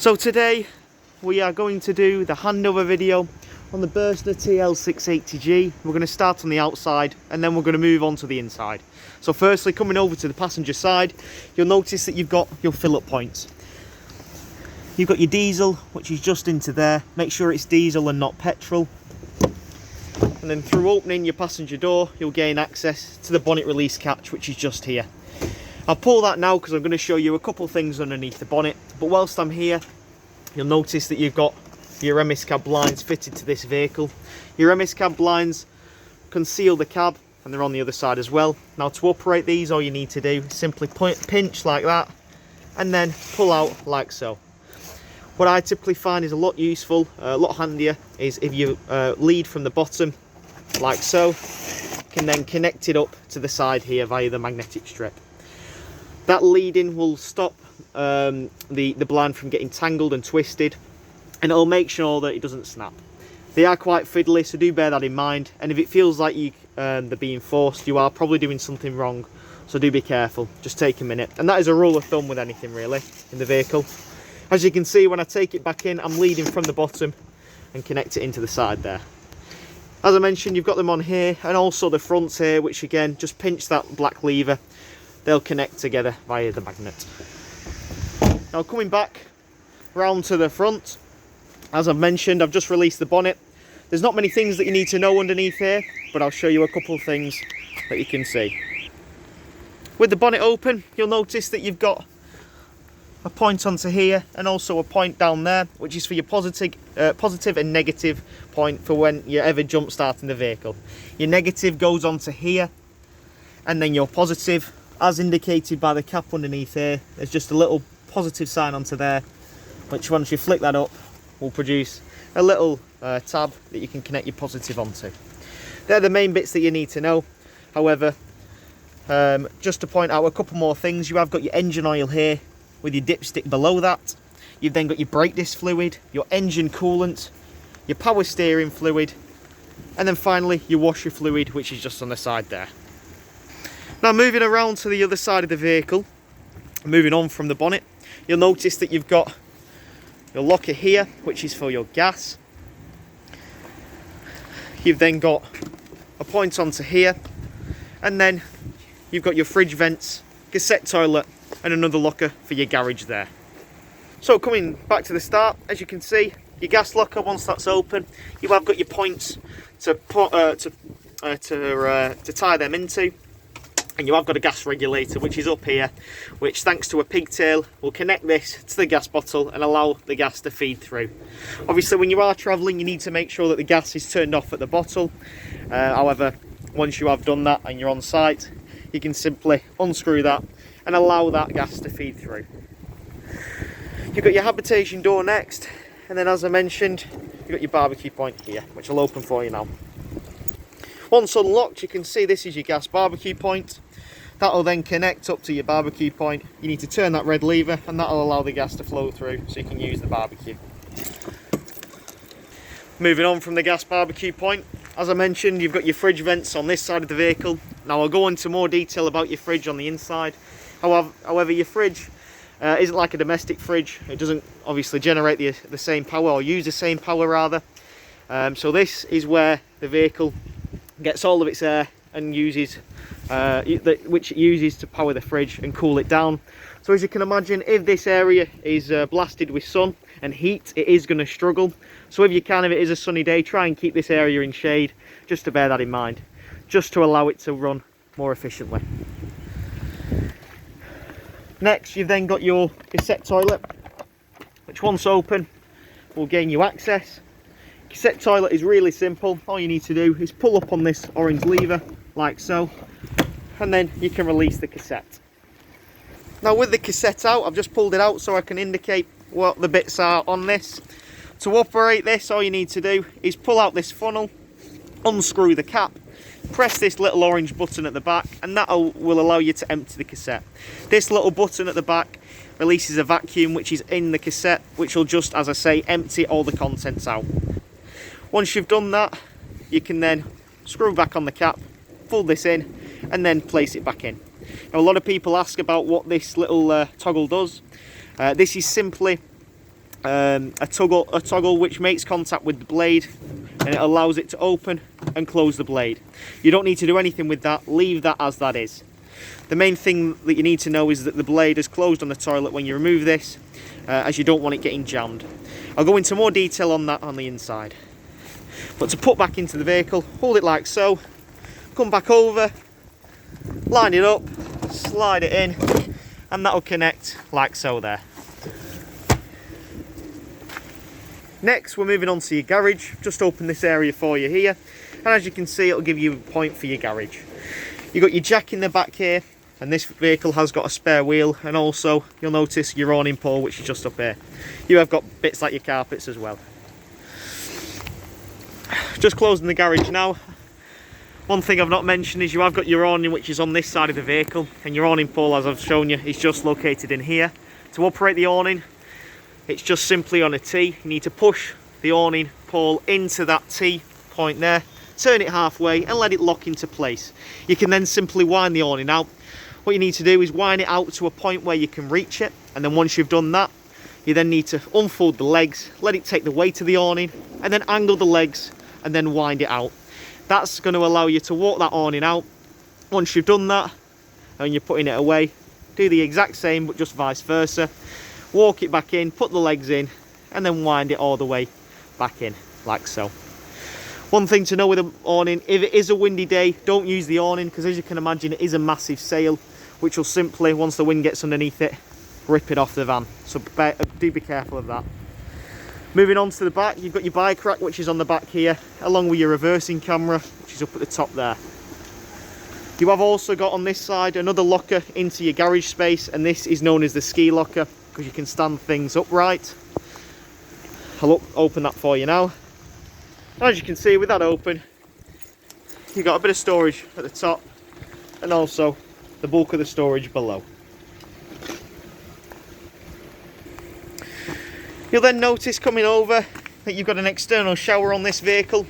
So today we are going to do the handover video on the Burstner TL680G. We're going to start on the outside and then we're going to move on to the inside. So firstly, coming over to the passenger side, you'll notice that you've got your fill-up points. You've got your diesel, which is just into there. Make sure it's diesel and not petrol. And then through opening your passenger door, you'll gain access to the bonnet release catch, which is just here. I'll pull that now because I'm going to show you a couple things underneath the bonnet. But whilst I'm here, you'll notice that you've got your Emm-Bee cab blinds fitted to this vehicle. Your Emm-Bee cab blinds conceal the cab and they're on the other side as well. Now to operate these, all you need to do is simply pinch like that and then pull out like so. What I typically find is a lot useful, a lot handier, is if you lead from the bottom like so, you can then connect it up to the side here via the magnetic strip. That leading will stop the blind from getting tangled and twisted, and it'll make sure that it doesn't snap. They are quite fiddly, so do bear that in mind, and if it feels like they're being forced, you are probably doing something wrong, so do be careful. Just take a minute. And that is a rule of thumb with anything really in the vehicle. As you can see, when I take it back in, I'm leading from the bottom and connect it into the side there. As I mentioned, you've got them on here and also the fronts here, which again, just pinch that black lever. They'll connect together via the magnet. Now coming back round to the front, as I've mentioned, I've just released the bonnet. There's not many things that you need to know underneath here, but I'll show you a couple of things that you can see. With the bonnet open, you'll notice that you've got a point onto here and also a point down there, which is for your positive and negative point for when you're ever jump starting the vehicle. Your negative goes onto here, and then your positive, as indicated by the cap underneath here, there's just a little positive sign onto there, which once you flick that up will produce a little tab that you can connect your positive onto. They're the main bits that you need to know. However, just to point out a couple more things, you have got your engine oil here with your dipstick below that. You've then got your brake disc fluid, your engine coolant, your power steering fluid, and then finally your washer fluid, which is just on the side there. Now moving around to the other side of the vehicle, moving on from the bonnet, you'll notice that you've got your locker here, which is for your gas. You've then got a point onto here, and then you've got your fridge vents, cassette toilet, and another locker for your garage there. So coming back to the start, as you can see, your gas locker, once that's open, you have got your points to tie them into, and you have got a gas regulator which is up here, which thanks to a pigtail will connect this to the gas bottle and allow the gas to feed through. Obviously when you are travelling, you need to make sure that the gas is turned off at the bottle. However, once you have done that and you're on site, you can simply unscrew that and allow that gas to feed through. You've got your habitation door next, and then as I mentioned, you've got your barbecue point here, which I'll open for you now. Once unlocked, you can see this is your gas barbecue point. That'll then connect up to your barbecue point. You need to turn that red lever and that'll allow the gas to flow through so you can use the barbecue. Moving on from the gas barbecue point, as I mentioned, you've got your fridge vents on this side of the vehicle. Now I'll go into more detail about your fridge on the inside. However, your fridge isn't like a domestic fridge. It doesn't obviously generate the same power, or use the same power rather. So this is where the vehicle gets all of its air and uses which it uses to power the fridge and cool it down. So as you can imagine, if this area is blasted with sun and heat, it is going to struggle. So if you can, if it is a sunny day, try and keep this area in shade, just to bear that in mind, just to allow it to run more efficiently. Next, you've then got your cassette toilet, which once open will gain you access. Cassette toilet is really simple. All you need to do is pull up on this orange lever like so, and then you can release the cassette. Now with the cassette out, I've just pulled it out so I can indicate what the bits are on this. To operate this, all you need to do is pull out this funnel, unscrew the cap, press this little orange button at the back, and that will allow you to empty the cassette. This little button at the back releases a vacuum which is in the cassette, which will just, as I say, empty all the contents out. Once you've done that, you can then screw back on the cap, fold this in, and then place it back in. Now, a lot of people ask about what this little toggle does. This is simply a toggle which makes contact with the blade, and it allows it to open and close the blade. You don't need to do anything with that, leave that as that is. The main thing that you need to know is that the blade is closed on the toilet when you remove this, as you don't want it getting jammed. I'll go into more detail on that on the inside. But to put back into the vehicle, hold it like so, come back over, line it up, slide it in, and that'll connect like so there. Next, we're moving on to your garage. Just open this area for you here, and as you can see, it'll give you a point for your garage. You've got your jack in the back here, and this vehicle has got a spare wheel, and also you'll notice your awning pole, which is just up here. You have got bits like your carpets as well. Just closing the garage now. One thing I've not mentioned is you have got your awning, which is on this side of the vehicle, and your awning pole, as I've shown you, is just located in here. To operate the awning, it's just simply on a T. You need to push the awning pole into that T point there, turn it halfway and let it lock into place. You can then simply wind the awning out. What you need to do is wind it out to a point where you can reach it, and then once you've done that, you then need to unfold the legs, let it take the weight of the awning, and then angle the legs and then wind it out. That's going to allow you to walk that awning out. Once you've done that and you're putting it away, do the exact same but just vice versa. Walk it back in, put the legs in, and then wind it all the way back in, like so. One thing to know with an awning, if it is a windy day, don't use the awning, because as you can imagine, it is a massive sail, which will simply, once the wind gets underneath it, rip it off the van. So do be careful of that. Moving on to the back, you've got your bike rack, which is on the back here, along with your reversing camera, which is up at the top there. You have also got on this side another locker into your garage space, and this is known as the ski locker, because you can stand things upright. I'll open that for you now. As you can see, with that open, you've got a bit of storage at the top, and also the bulk of the storage below. You'll then notice coming over that you've got an external shower on this vehicle.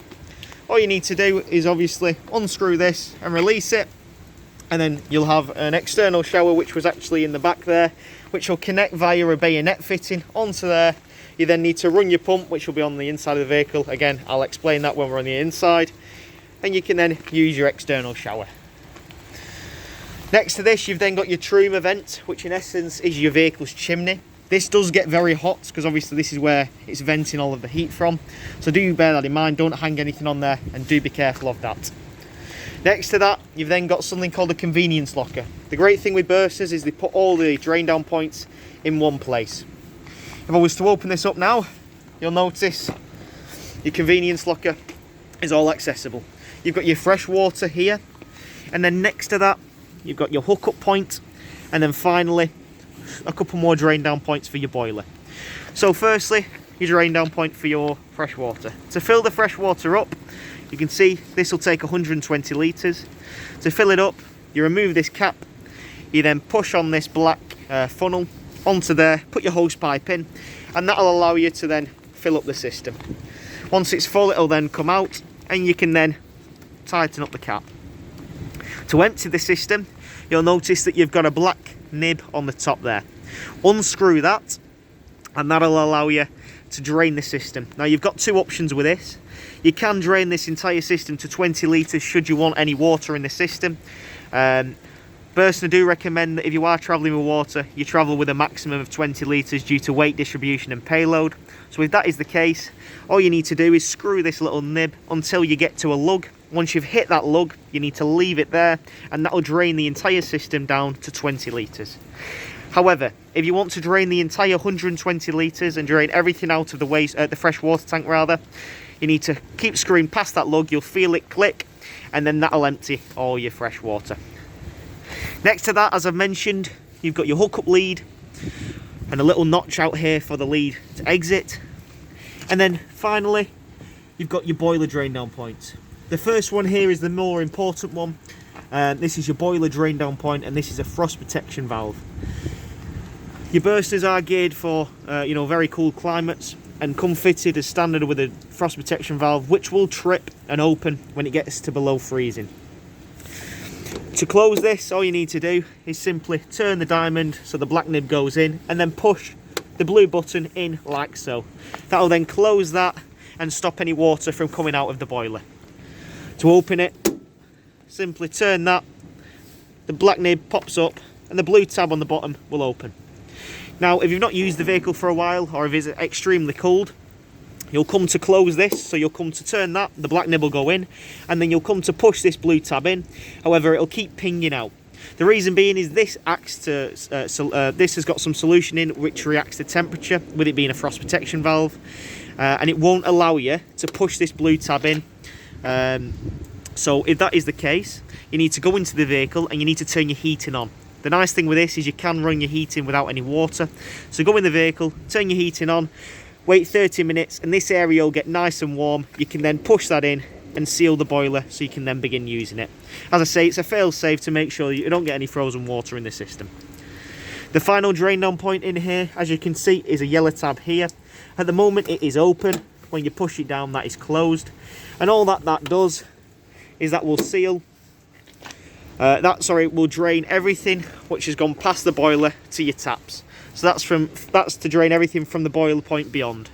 All you need to do is obviously unscrew this and release it, and then you'll have an external shower, which was actually in the back there, which will connect via a bayonet fitting onto there. You then need to run your pump, which will be on the inside of the vehicle. Again, I'll explain that when we're on the inside. And you can then use your external shower. Next to this, you've then got your truma vent, which in essence is your vehicle's chimney. This does get very hot, because obviously this is where it's venting all of the heat from. So do bear that in mind, don't hang anything on there, and do be careful of that. Next to that, you've then got something called a convenience locker. The great thing with Burstners is they put all the drain down points in one place. If I was to open this up now, you'll notice your convenience locker is all accessible. You've got your fresh water here, and then next to that, you've got your hookup point, and then finally, a couple more drain down points for your boiler. So firstly, your drain down point for your fresh water. To fill the fresh water up, you can see this will take 120 litres. To fill it up, you remove this cap, you then push on this black funnel onto there, put your hose pipe in, and that'll allow you to then fill up the system. Once it's full, it'll then come out, and you can then tighten up the cap. To empty the system, you'll notice that you've got a black nib on the top there. Unscrew that, and that'll allow you to drain the system. Now you've got two options with this. You can drain this entire system to 20 litres should you want any water in the system. Burstner do recommend that if you are travelling with water, you travel with a maximum of 20 litres due to weight distribution and payload. So if that is the case, all you need to do is screw this little nib until you get to a lug. Once you've hit that lug, you need to leave it there, and that will drain the entire system down to 20 litres. However, if you want to drain the entire 120 litres and drain everything out of the fresh water tank rather, you need to keep screwing past that lug. You'll feel it click, and then that'll empty all your fresh water. Next to that, as I've mentioned, you've got your hookup lead and a little notch out here for the lead to exit. And then finally, you've got your boiler drain down point. The first one here is the more important one. This is your boiler drain down point, and this is a frost protection valve. Your Burstners are geared for very cool climates and come fitted as standard with a frost protection valve, which will trip and open when it gets to below freezing. To close this, all you need to do is simply turn the diamond so the black nib goes in, and then push the blue button in like so. That will then close that and stop any water from coming out of the boiler. To open it, simply turn that, the black nib pops up and the blue tab on the bottom will open. Now if you've not used the vehicle for a while, or if it's extremely cold, you'll come to close this, so you'll come to turn that, the black nib will go in, and then you'll come to push this blue tab in. However, it'll keep pinging out. The reason being is this acts to, this has got some solution in which reacts to temperature, with it being a frost protection valve, and it won't allow you to push this blue tab in. So if that is the case, you need to go into the vehicle and you need to turn your heating on. The nice thing with this is you can run your heating without any water. So go in the vehicle, turn your heating on, wait 30 minutes, and this area will get nice and warm. You can then push that in and seal the boiler so you can then begin using it. As I say, it's a fail-safe to make sure you don't get any frozen water in the system. The final drain down point in here, as you can see, is a yellow tab here. At the moment it is open. When you push it down, that is closed. And all that does is that will seal, will drain everything which has gone past the boiler to your taps. So that's to drain everything from the boiler point beyond.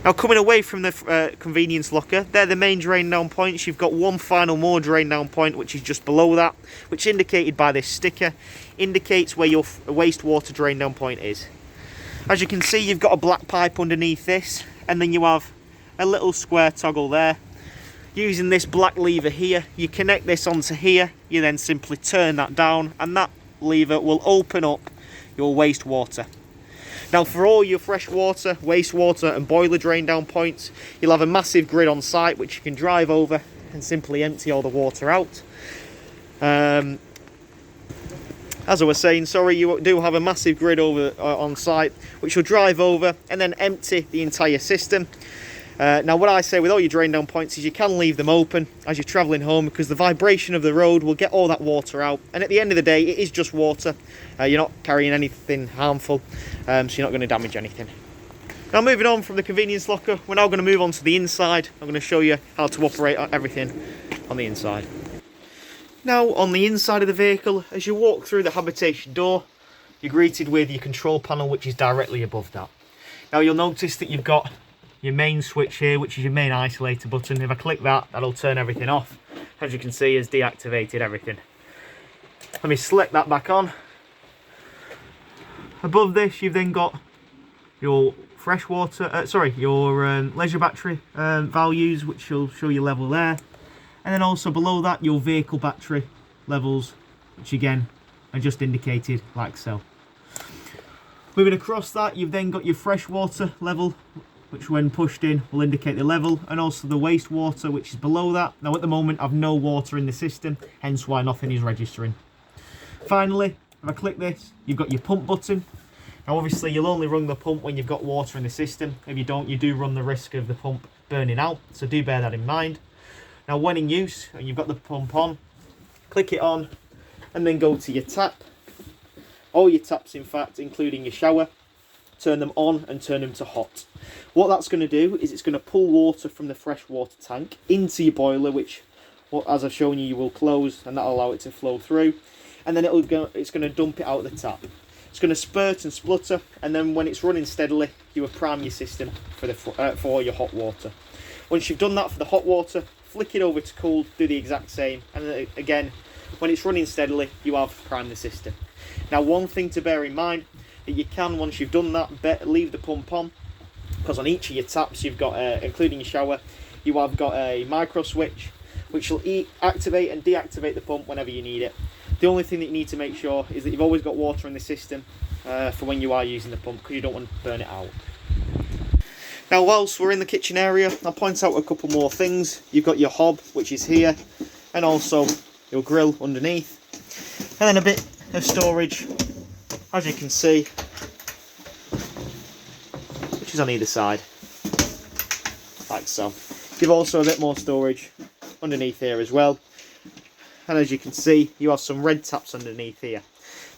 Now coming away from the convenience locker, they're the main drain down points. You've got one final more drain down point which is just below that, which indicated by this sticker, indicates where your wastewater drain down point is. As you can see, you've got a black pipe underneath this, and then you have a little square toggle there. Using this black lever here, you connect this onto here, you then simply turn that down, and that lever will open up your wastewater. Now for all your fresh water, wastewater and boiler drain down points, you'll have a massive grid on site which you can drive over and simply empty all the water out. As I was saying, sorry, you do have a massive grid over on site which will drive over and then empty the entire system. Now what I say with all your drain down points is you can leave them open as you're travelling home, because the vibration of the road will get all that water out, and at the end of the day it is just water. You're not carrying anything harmful, so you're not going to damage anything. Now moving on from the convenience locker, we're now going to move on to the inside. I'm going to show you how to operate everything on the inside. Now on the inside of the vehicle, as you walk through the habitation door, you're greeted with your control panel which is directly above that. Now you'll notice that you've got your main switch here, which is your main isolator button. If I click that, that'll turn everything off. As you can see, it's deactivated everything. Let me select that back on. Above this, you've then got your freshwater, your leisure battery values, which will show you level there. And then also below that, your vehicle battery levels, which again are just indicated like so. Moving across that, you've then got your freshwater level, which when pushed in will indicate the level, and also the wastewater, which is below that. Now at the moment I've no water in the system, hence why nothing is registering. Finally, if I click this, you've got your pump button. Now obviously you'll only run the pump when you've got water in the system. If you don't, you do run the risk of the pump burning out, so do bear that in mind. Now when in use and you've got the pump on, click it on and then go to your tap. All your taps in fact, including your shower, turn them on and turn them to hot. What that's going to do is it's going to pull water from the freshwater tank into your boiler, which, as I've shown you, you will close, and that'll allow it to flow through. And then it's going to dump it out of the tap. It's going to spurt and splutter, and then when it's running steadily, you will prime your system for your hot water. Once you've done that for the hot water, flick it over to cooled, do the exact same, and then again, when it's running steadily, you have primed the system. Now, one thing to bear in mind, that you can, once you've done that, leave the pump on, because on each of your taps you've got, including your shower, you have got a micro switch which will activate and deactivate the pump whenever you need it. The only thing that you need to make sure is that you've always got water in the system for when you are using the pump, because you don't want to burn it out. Now whilst we're in the kitchen area, I'll point out a couple more things. You've got your hob, which is here, and also your grill underneath, and then a bit of storage, as you can see, which is on either side, like so. You've also a bit more storage underneath here as well, and as you can see, you have some red taps underneath here.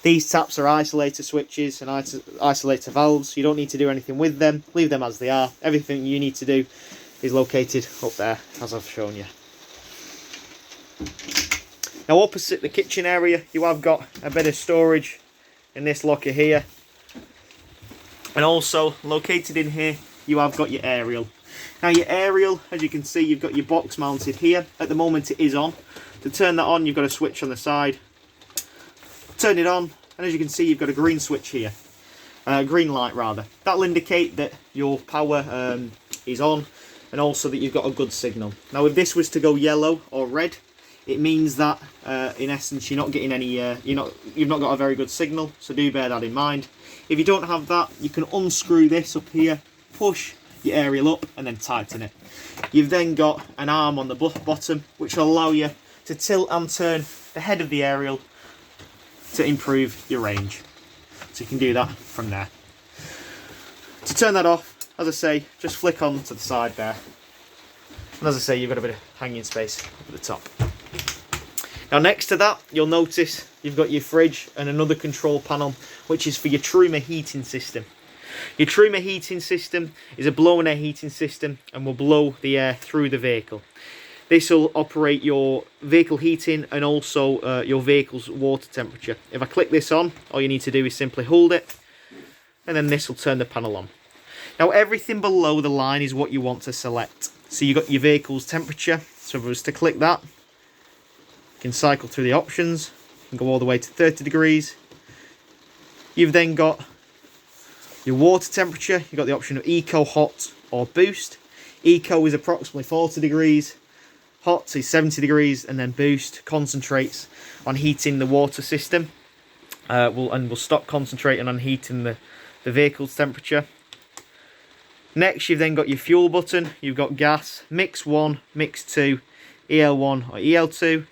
These taps are isolator switches and isolator valves. You don't need to do anything with them, leave them as they are. Everything you need to do is located up there, as I've shown you. Now opposite the kitchen area, you have got a bit of storage in this locker here. And also located in here, you have got your aerial. Now your aerial, as you can see, you've got your box mounted here. At the moment it is on. To turn that on, you've got a switch on the side. Turn it on, and as you can see, you've got a green switch here. Green light rather. That'll indicate that your power is on, and also that you've got a good signal. Now if this was to go yellow or red, it means that in essence you're not getting any you've not got a very good signal, so do bear that in mind. If you don't have that, you can unscrew this up here, push your aerial up and then tighten it. You've then got an arm on the bottom which will allow you to tilt and turn the head of the aerial to improve your range. So you can do that from there. To turn that off, as I say, just flick on to the side there. And as I say, you've got a bit of hanging space up at the top. Now next to that, you'll notice you've got your fridge and another control panel, which is for your Truma heating system. Your Truma heating system is a blown air heating system and will blow the air through the vehicle. This will operate your vehicle heating and also your vehicle's water temperature. If I click this on, all you need to do is simply hold it, and then this will turn the panel on. Now everything below the line is what you want to select. So you've got your vehicle's temperature. So if I was to click that, you can cycle through the options and go all the way to 30 degrees. You've then got your water temperature. You've got the option of Eco, Hot or Boost. Eco is approximately 40 degrees. Hot is 70 degrees, and then Boost concentrates on heating the water system. We'll stop concentrating on heating the vehicle's temperature. Next, you've then got your fuel button. You've got gas, mix 1, mix 2, EL1 or EL2.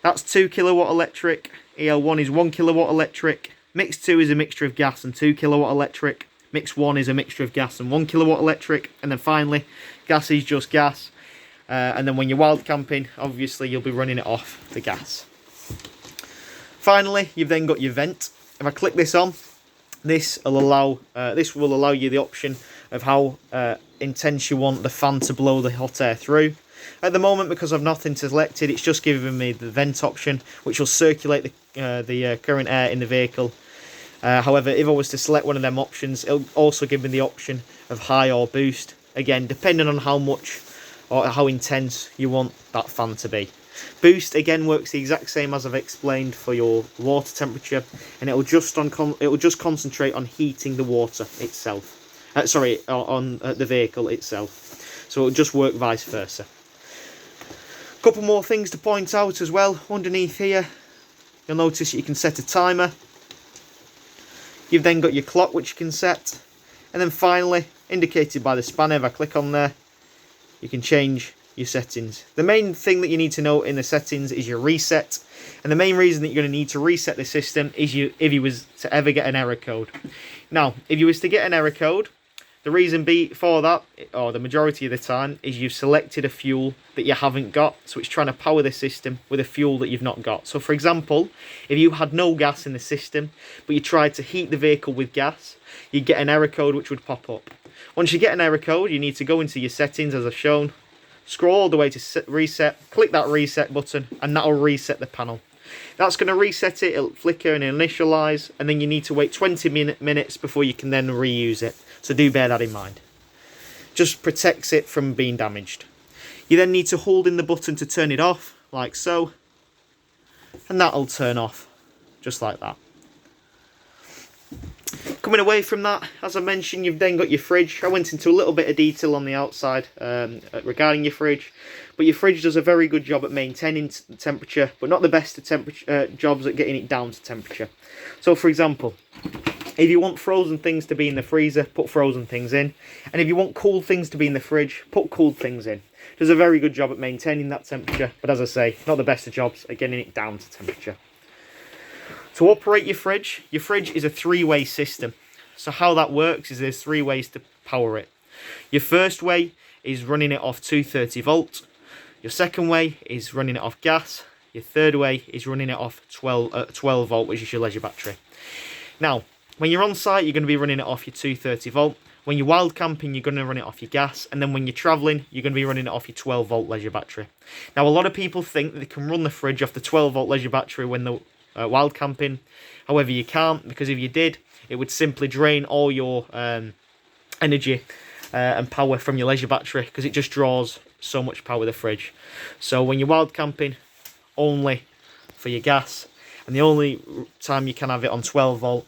That's 2 kilowatt electric. EL1 is 1 kilowatt electric. Mix 2 is a mixture of gas and 2 kilowatt electric. Mix 1 is a mixture of gas and 1 kilowatt electric. And then finally, gas is just gas. And then when you're wild camping, obviously you'll be running it off the gas. Finally, you've then got your vent. If I click this on, this will allow you the option of how intense you want the fan to blow the hot air through. At the moment, because I've nothing selected, it's just giving me the vent option, which will circulate the current air in the vehicle. However, if I was to select one of them options, it'll also give me the option of high or boost. Again, depending on how much or how intense you want that fan to be. Boost again works the exact same as I've explained for your water temperature, and it'll just concentrate on heating the water itself. On the vehicle itself. So it'll just work vice versa. Couple more things to point out as well. Underneath here, you'll notice you can set a timer. You've then got your clock which you can set, and then finally, indicated by the spanner, if I click on there, you can change your settings. The main thing that you need to know in the settings is your reset, and the main reason that you're going to need to reset the system is if you was to ever get an error code. Now, if you was to get an error code, the reason for that, or the majority of the time, is you've selected a fuel that you haven't got, so it's trying to power the system with a fuel that you've not got. So for example, if you had no gas in the system, but you tried to heat the vehicle with gas, you'd get an error code which would pop up. Once you get an error code, you need to go into your settings as I've shown, scroll all the way to reset, click that reset button, and that'll reset the panel. That's going to reset it, it'll flicker and initialize, and then you need to wait 20 minutes before you can then reuse it. So do bear that in mind. Just protects it from being damaged. You then need to hold in the button to turn it off, like so, and that'll turn off, just like that. Coming away from that, as I mentioned, you've then got your fridge. I went into a little bit of detail on the outside regarding your fridge, but your fridge does a very good job at maintaining temperature, but not the best jobs at getting it down to temperature. So for example, if you want frozen things to be in the freezer, put frozen things in, and if you want cooled things to be in the fridge, put cooled things in. It does a very good job at maintaining that temperature, but as I say, not the best of jobs at getting it down to temperature. To operate your fridge is a three-way system. So how that works is there's 3 ways to power it. Your first way is running it off 230 volt. Your second way is running it off gas. Your third way is running it off 12 volt, which is your leisure battery. Now, when you're on site, you're going to be running it off your 230 volt. When you're wild camping, you're going to run it off your gas. And then when you're travelling, you're going to be running it off your 12 volt leisure battery. Now, a lot of people think that they can run the fridge off the 12 volt leisure battery when they're wild camping. However, you can't, because if you did, it would simply drain all your energy and power from your leisure battery, because it just draws so much power, the fridge. So when you're wild camping, only for your gas, and the only time you can have it on 12 volt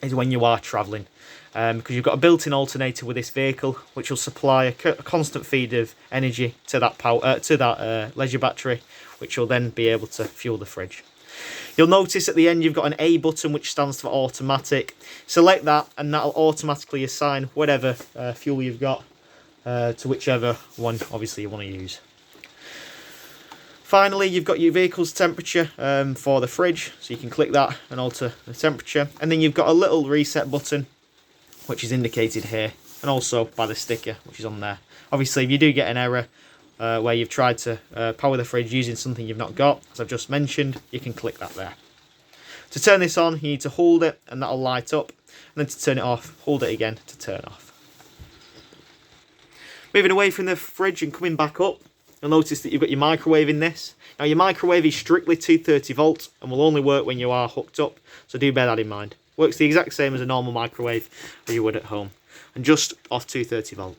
is when you are travelling, because you've got a built-in alternator with this vehicle, which will supply a constant feed of energy to that power leisure battery, which will then be able to fuel the fridge. You'll notice at the end you've got an A button, which stands for automatic. Select that and that'll automatically assign whatever fuel you've got to whichever one obviously you want to use. Finally, you've got your vehicle's temperature for the fridge, so you can click that and alter the temperature. And then you've got a little reset button, which is indicated here, and also by the sticker, which is on there. Obviously, if you do get an error where you've tried to power the fridge using something you've not got, as I've just mentioned, you can click that there. To turn this on, you need to hold it and that'll light up, and then to turn it off, hold it again to turn off. Moving away from the fridge and coming back up, you'll notice that you've got your microwave in this. Now your microwave is strictly 230 volts and will only work when you are hooked up, so do bear that in mind. Works the exact same as a normal microwave that you would at home, and just off 230 volt.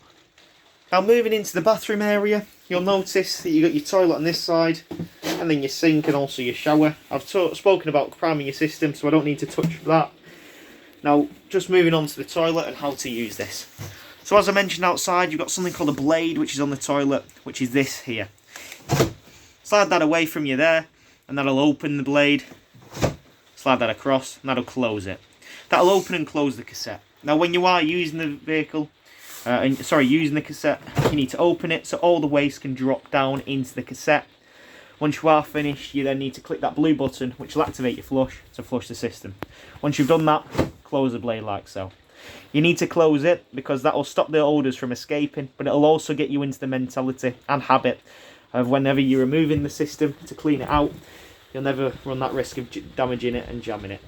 Now moving into the bathroom area, you'll notice that you've got your toilet on this side, and then your sink and also your shower. I've spoken about priming your system, so I don't need to touch that. Now just moving on to the toilet and how to use this. So as I mentioned outside, you've got something called a blade, which is on the toilet, which is this here. Slide that away from you there, and that'll open the blade. Slide that across, and that'll close it. That'll open and close the cassette. Now when you are using the vehicle, using the cassette, you need to open it so all the waste can drop down into the cassette. Once you are finished, you then need to click that blue button, which will activate your flush to flush the system. Once you've done that, close the blade like so. You need to close it because that will stop the odours from escaping, but it'll also get you into the mentality and habit of whenever you're removing the system to clean it out, you'll never run that risk of damaging it and jamming it.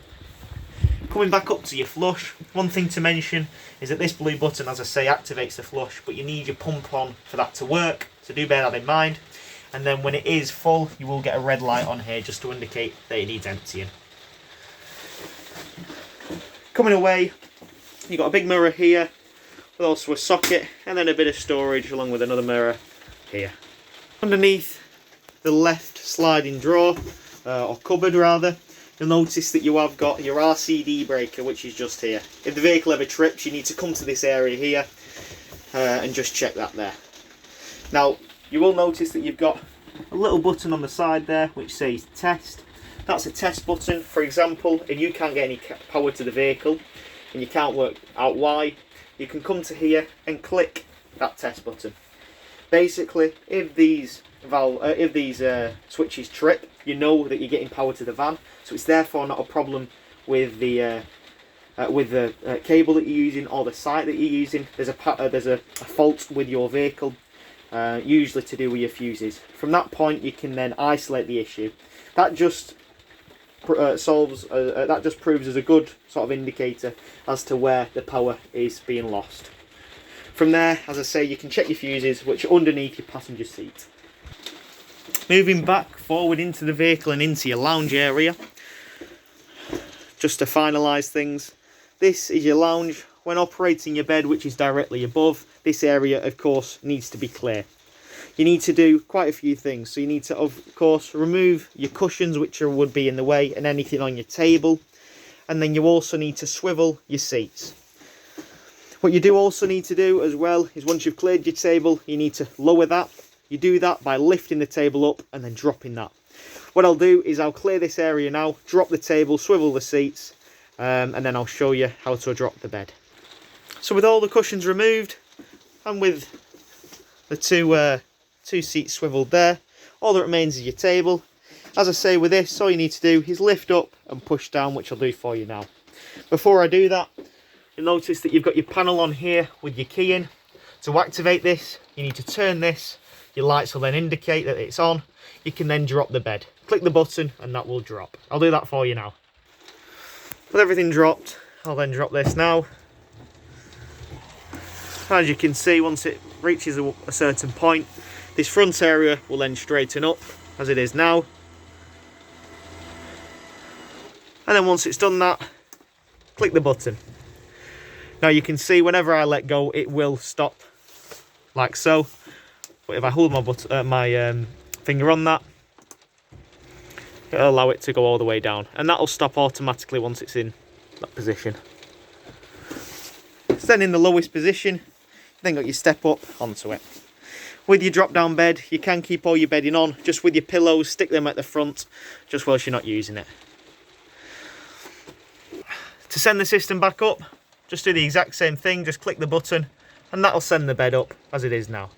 Coming back up to your flush, one thing to mention is that this blue button, as I say, activates the flush, but you need your pump on for that to work, so do bear that in mind. And then when it is full, you will get a red light on here just to indicate that it needs emptying. Coming away, you've got a big mirror here, with also a socket, and then a bit of storage along with another mirror here. Underneath the left sliding drawer, or cupboard rather, you'll notice that you have got your Rcd breaker, which is just here. If the vehicle ever trips, you need to come to this area here and just check that there. Now, you will notice that you've got a little button on the side there which says test. That's a test button. For example, if you can't get any power to the vehicle and you can't work out why, you can come to here and click that test button. Basically, if these switches trip, you know that you're getting power to the van, so it's therefore not a problem with the cable that you're using or the site that you're using. There's a fault with your vehicle, usually to do with your fuses. From that point, you can then isolate the issue. That just proves as a good sort of indicator as to where the power is being lost. From there, as I say, you can check your fuses, which are underneath your passenger seat. Moving back forward into the vehicle and into your lounge area, just to finalise things, this is your lounge. When operating your bed, which is directly above, this area of course needs to be clear. You need to do quite a few things. So you need to of course remove your cushions, which would be in the way, and anything on your table, and then you also need to swivel your seats. What you do also need to do as well is once you've cleared your table, you need to lower that. You do that by lifting the table up and then dropping that. What I'll do is I'll clear this area now, drop the table, swivel the seats, and then I'll show you how to drop the bed. So with all the cushions removed and with the two seats swiveled there, all that remains is your table. As I say, with this, all you need to do is lift up and push down, which I'll do for you now. Before I do that, you'll notice that you've got your panel on here with your key in. To activate this, you need to turn this. Your lights will then indicate that it's on. You can then drop the bed. Click the button and that will drop. I'll do that for you now. With everything dropped, I'll then drop this now. As you can see, once it reaches a certain point, this front area will then straighten up as it is now. And then once it's done that, click the button. Now you can see whenever I let go, it will stop like so. But if I hold my finger on that, it'll allow it to go all the way down, and that'll stop automatically once it's in that position. It's then in the lowest position, then got your step up onto it. With your drop down bed, you can keep all your bedding on, just with your pillows, stick them at the front, just whilst you're not using it. To send the system back up, just do the exact same thing, just click the button, and that'll send the bed up as it is now.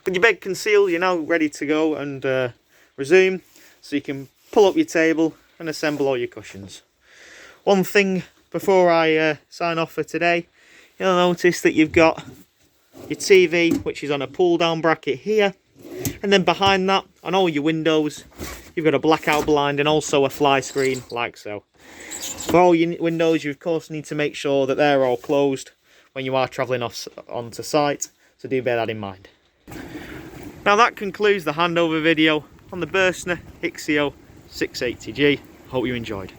With your bed concealed, you're now ready to go and resume, so you can pull up your table and assemble all your cushions. One thing before I sign off for today, you'll notice that you've got your TV, which is on a pull down bracket here, and then behind that, on all your windows, you've got a blackout blind and also a fly screen like so. For all your windows, you of course need to make sure that they're all closed when you are travelling onto site, so do bear that in mind. Now that concludes the handover video on the Burstner Ixeo 680G. Hope you enjoyed.